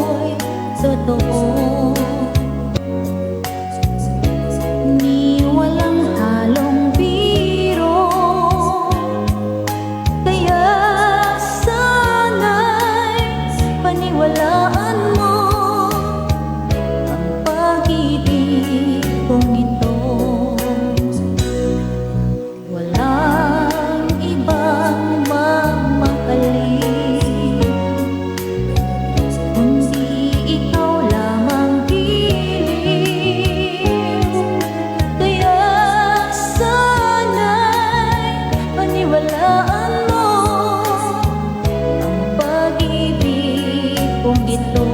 sa'yo'y totoo. Ni walang halong biro, kaya sana'y paniwalaan mo ang pag-ibig kong ito. Walang ibang mamahalin kundi ikaw lamang piling. Kaya sana'y paniwalaan mo ang pag-ibig kong ito.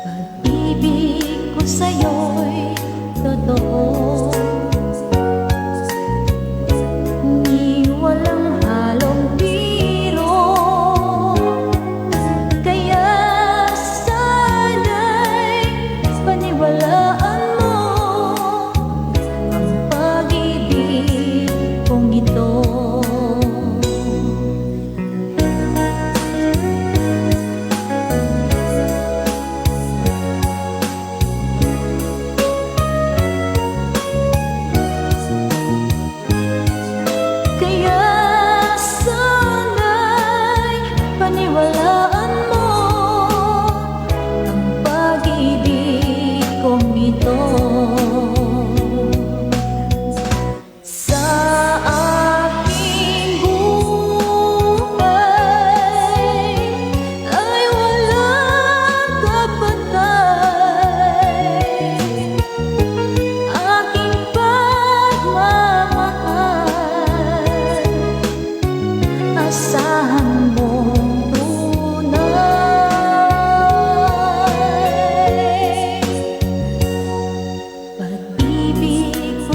Pag-ibig ko sa'yo'y totoo. Ni walang halong biro, kaya sana'y paniwalaan mo ang pag-ibig kong ito. Paniwalaan mo ang pag-ibig kong ito. Sa aking buhay ay walang kapantay. Aking pagmamahal, asahan mo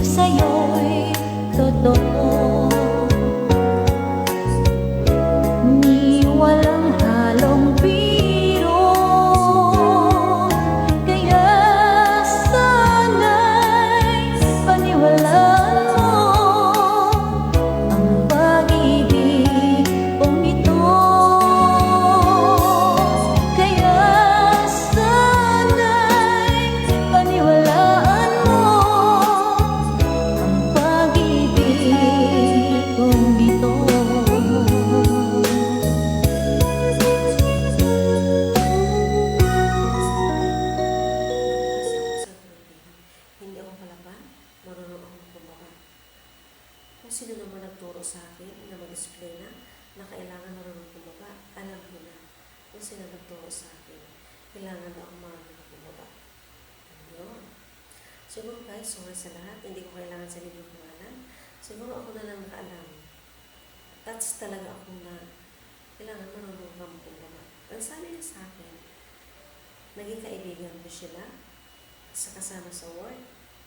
sa'yo'y totoo. Ni walang halong biro, kaya sana'y paniwalaan mo ang pag-ibig kong ito. Kaya sana'y paniwalaan mo kong ito. Hindi ako palaban, marunong akong bumaba. Kung sino naman nagturo sa akin na mag-display na kailangan marunong bumaba, alam ko na kung sino nagturo sa akin, kailangan na akong marunong bumaba. Yun. Siguro guys, sorry sa lahat, hindi ko kailangan sa libro pangalan. Siguro ako na lang nakaalam. That's talaga ako na kailangan marunong kang bumaba. Ang sabi niya sa akin, naging kaibigan ko sila sa kasama sa work,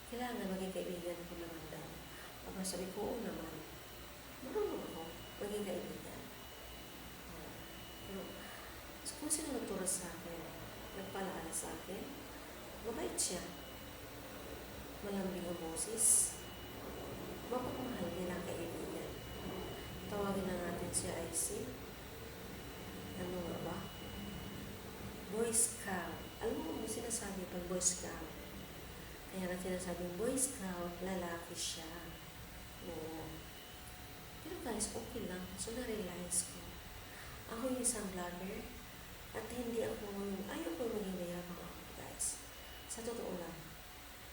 kailangan maging kaibigan ko naman daw. Aba, sabi ko, oo naman. Marunong ako maging kaibigan. Pero, kung sino nagturo sa akin, nagpalaala sa akin, mabait siya. Malambing ang boses. Mapagmahal nilang kaibigan. Tawagin na natin si IC. Ano nga ba? Boy Scout. Alam mo kung sinasabi pag Boy Scout? Kaya na sinasabing Boy Scout, lalaki siya. Oo. Pero guys, okay lang. So, na-realize ko. Ako yung isang vlogger at hindi ako yung ayaw ko maging mayabang ako, guys. Sa totoo lang.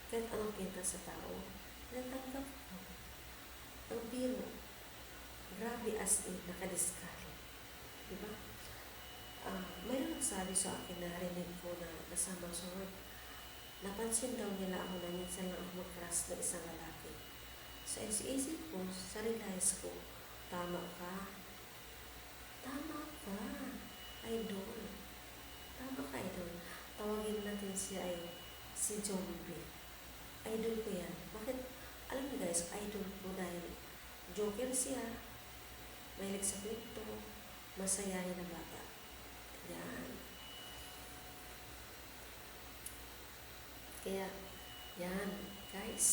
Kahit anong pinta sa tao, natanggap ko. Ang biro. Grabe as in, nakadiskari. Diba? Mayroon nagsabi sa akin na narinig ko na kasama sa work. Napansin daw nila ako na minsan lang ako mag-crush na isang lalaki. Sa isip ko, sa realize ko, tama ka. Tama ka, idol. Tama ka, idol. siya ay si Zombie. Idol ko yan. Bakit? Alam niyo guys, idol ko dahil joker siya, mahilig sa kwento, masayahin na bata. Yan. Kaya, yan, guys,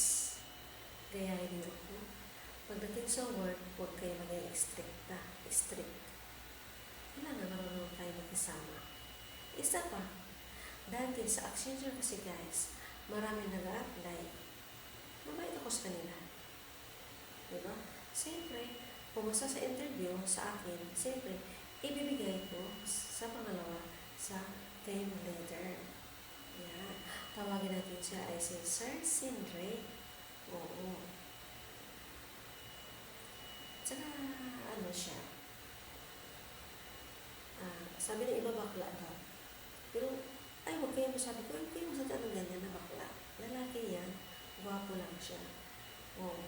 gayahin niyo ako. Pagdating sa work, huwag kayo maging strict. Kailangan marunong tayo magkasama. Isa pa, dati sa Accenture kasi guys, marami nag-a-apply. Mabait ako sa kanila. Diba? Siyempre, pumasa sa interview sa akin, siyempre, ibibigay ko sa pangalawa sa team leader. Yan. Tawagin natin siya ay si Sir Sindre. Oo. Tsaka, ano siya, sabi ng iba bakla daw. Pero, ay, huwag kayo masabi ko, huwag kayo masabi ng ganyan na bakla. Lalaki yan, gwapo lang siya. Oo.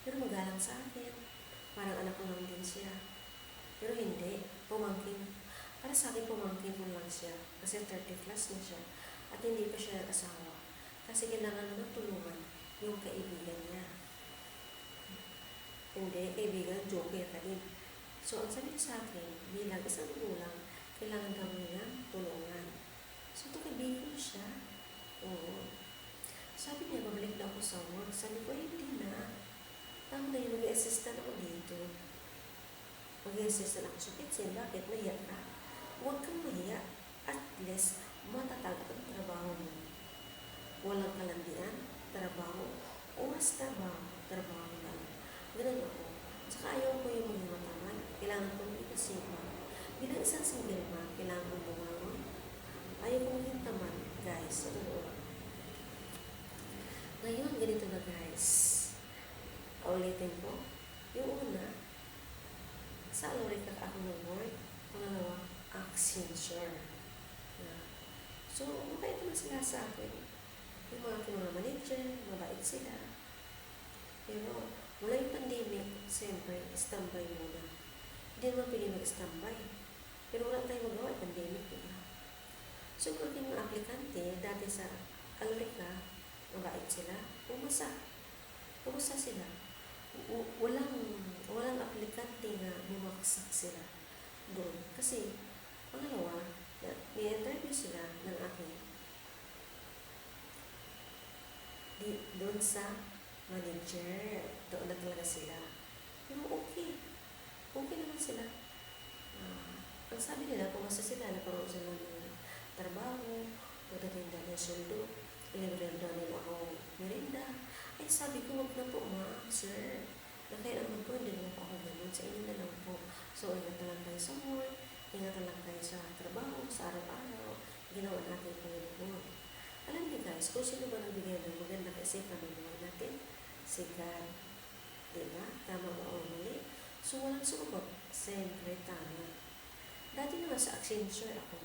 Pero magalang sa akin. Parang anak ko lang din siya. Pero hindi, pumangkin. Para sa akin, pumangkin ko lang siya. Kasi 30 plus na siya. At hindi pa siya nag-asawa. Kasi kailangan mo ng tulungan yung kaibigan niya. Hindi, kaibigan, joker ka din. So, ang sabi sa akin, bilang isang gulang, kailangan kami ng tulungan. So, ito kaibigan ko siya. Oo. Sabi niya, babalik na ako sa work. Sabi ko, hindi na. Tama na yun, mag-assistant ako dito. Mag-assistant ako sa kitchen. Bakit? Mahiya ka. Huwag kang mahiya. At least, matatag ang trabaho mo. Walang kalandian, trabaho. Oras trabaho lang. Ganun ako. Saka ayaw ko yung mga matamad. Kailangan ko maging isipan. Bilang isang single mom, kailangan ko bumangon. Ayaw ko maging tamad, guys. Sa totoo. Ngayon, ganito na guys. Ulitin ko. Yung una, sa Alorica ako nag-work. Pangalawa, Accenture. So, mabait naman sila sa akin. Yung mga manager, mabait sila. Pero, mula yung pandemic, siyempre, standby muna. Hindi naman pili mag-standby. Pero wala tayong magawa, pandemic, diba? So, kung yung mga aplikante, dati sa Alorica, mabait sila, pumasa sila. Walang aplikante na bumaksak sila doon. Kasi, pangalawa, ni-interview sila ng akin doon sa manager. Doon na talaga sila. Pero okay. Okay naman sila. Ang sabi nila, pumasa sila, naparoon sila ng trabaho, pagdatinda ng sundo, ilibre daw nila ako merinda. Ay, sabi ko, wag na po, ma'am, sir. Kaya naman po, hindi naman po ako ganun. Sa inyo na lang po. So, ingat na lang kayo sa work, ingat na lang kayo sa trabaho, sa araw-araw. Ginawa natin po yun. Alam niyo guys, kung sino ba nagbigay ng maganda kaisipan ng buhay natin? Si God. Diba? Tama ba o mali? So, walang sugot. Siyempre, tama. Dati naman sa Accenture ako.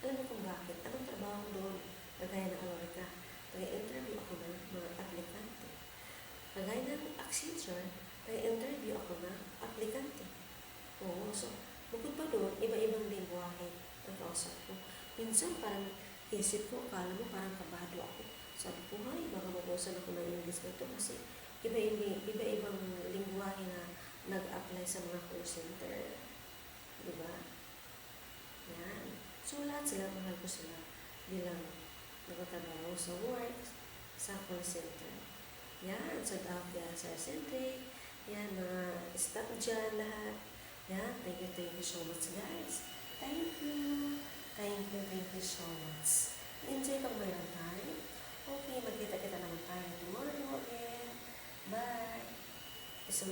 Alam mo kung bakit? Anong trabaho doon? Kagaya ng Alorica. Nag-interview ako ng mga aplikante. Kagaya ng Accenture, nag-interview ako ng aplikante. Oo, so, bukod pa doon, iba-ibang lingwahe ang kausap ko. Minsan, parang isip ko, akala mo parang kabado ako. Sabi ko, hay, baka mabusan ako ng English na ito kasi iba-ibang lingwahe na nag-apply sa mga call center. Diba? Yan. So, lahat sila, mahal ko sila bilang nagtatrabaho sa work, sa call center. Yan. So, dapat yan sa center. Yan, mga staff dyan, lahat. Yan. Thank you so much, guys. Thank you so much. Enjoy pag mayroon tayo. Okay, magkita-kita naman tayo tomorrow again. Bye. Isa